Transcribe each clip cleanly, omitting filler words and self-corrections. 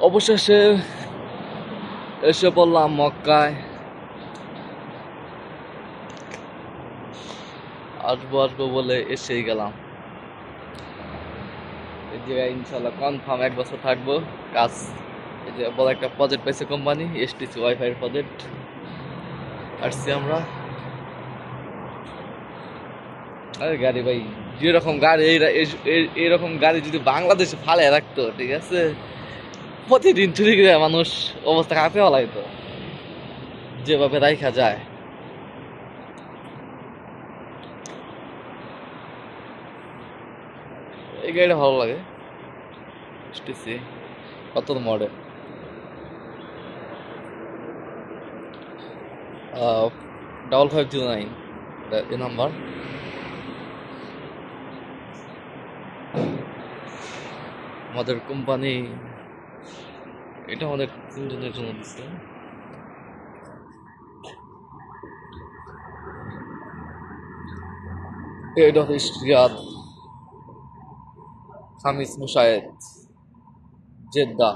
অবশেষে এসে পড়লাম মক্কায়। আসবো আসবো বলে এসেই গেলাম। এই জায়গায় ইনশাল্লাহ কনফার্ম 1 বছর থাকবো। কাজ এই যে বড় একটা প্রজেক্ট পাইছে কোম্পানি, এসটিসি ওয়াইফাই প্রজেক্ট। আসছি আমরা। আরে গাড়ি ভাই, যেরকম গাড়ি এইরকম গাড়ি যদি বাংলাদেশে ফালে রাখতো, ঠিক আছে, প্রতিদিন চুরি করে মানুষ অবস্থা কাঁপে ফেলাইতো, যেভাবে রাইখা যায়। এই গাড়িটা ভালো লাগে, এসটিসি। কত মডেল? 5509 এই নাম্বার। আমাদের কোম্পানি এটা আমাদের তিনজনের জন্য দিচ্ছে। এটা হচ্ছে ইশরিয়াদ, খামিস মুশায়েদ, জেদ্দা।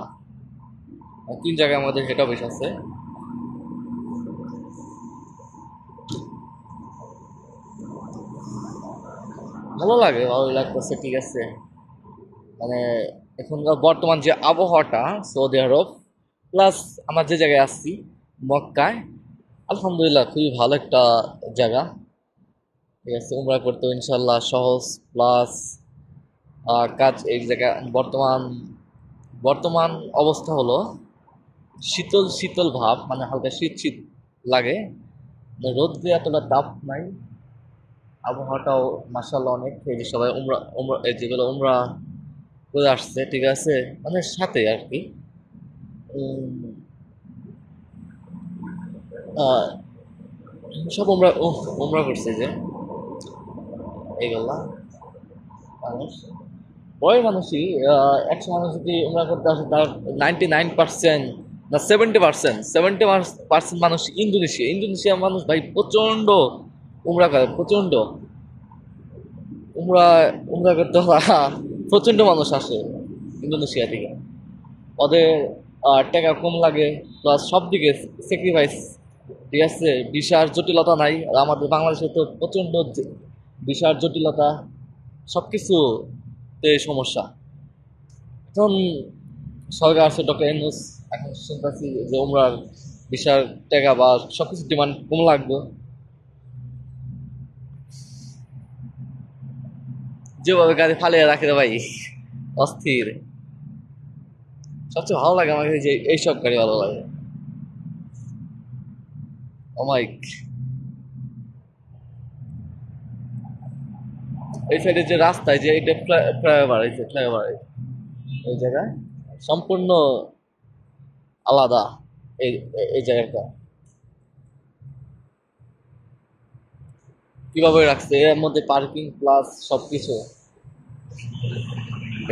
3 জায়গায় আমাদের হেড অফিস আছে। ভালো লাগতেছে, ঠিক আছে। মানে এখনকার বর্তমান যে আবহাওয়াটা সৌদি আরব প্লাস আমরা যে জায়গায় আসছি মক্কায়, আলহামদুলিল্লাহ খুবই ভালো একটা জায়গা, ঠিক আছে। উমরা করতে ইনশাল্লাহ সহজ, প্লাস কাজ এই জায়গায় বর্তমান বর্তমান অবস্থা হলো শীতল শীতল ভাব, মানে হালকা শীত শীত লাগে। রোদ দিয়ে এতটা তাপ নাই, আবহাওয়াটাও মাসাল্লাহ অনেক। এই যে সবাই উমরা উমরা এই যেগুলো উমরা করে আসছে, ঠিক আছে, মানে সাথে আর কি। উম, আহ, সব উমরা উমরা করছে যে এইগুলা মানুষ, বড় মানুষই। 100 মানুষ যদি উমরা করতে আসে, তার 99% না 70% মানুষ ইন্দোনেশিয়া মানুষ ভাই, প্রচন্ড উমরা করে, প্রচন্ড উমরা উমরা করতে প্রচন্ড মানুষ আসে ইন্দোনেশিয়া থেকে। ওদের টাকা কম লাগে, প্লাস সব দিকে স্যাক্রিফাইস, ঠিক আছে। ভিসার জটিলতা নাই। আর আমাদের বাংলাদেশে তো প্রচন্ড ভিসার জটিলতা, সব কিছুতে সমস্যা। এখন সরকার আছে ডক্টর ইউনূস, এখন শুনতেছি যে উমরার ভিসার টাকা বা সবকিছু ডিমান্ড কম লাগবে। যেভাবে গাড়ি ফালিয়ে রাখে রে ভাই, অস্থির। সবচেয়ে ভালো লাগে আমাকে যে এইসব গাড়ি ভালো লাগে। অমাইক এই সাইডে যে রাস্তায় যে এটা ফ্লাইওভার, এই যে ফ্লাইওভার, এই জায়গায় সম্পূর্ণ আলাদা। এই এই জায়গাটা কিভাবে রাখছে, এর মধ্যে পার্কিং প্লাস সবকিছু।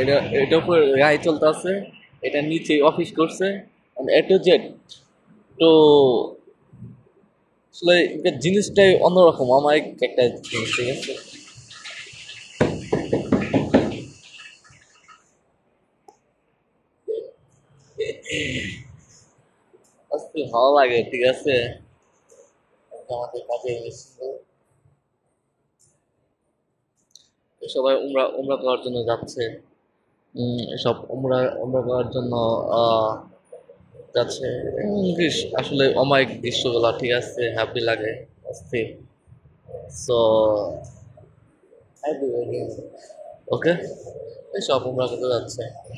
এটা এটার উপরে গাড়ি চলতে আছে, এটা নিচে অফিস করছে, এ টু জেড। তো আসলে এটা জিনিসটাই অন্যরকম, আমার একটা জিনিস, ঠিক আছে। আজকে ভালো লাগে, ঠিক আছে। আমাদের কাজে এসেছিল, সবাই উমরা উমরা করার জন্য যাচ্ছে। সব উমরা উমরা করার জন্য আহ যাচ্ছে। আসলে অমায়িক দৃশ্যগুলা, ঠিক আছে, হ্যাপি লাগে, অস্থির। সো ওকে, সব উমরা করতে যাচ্ছে।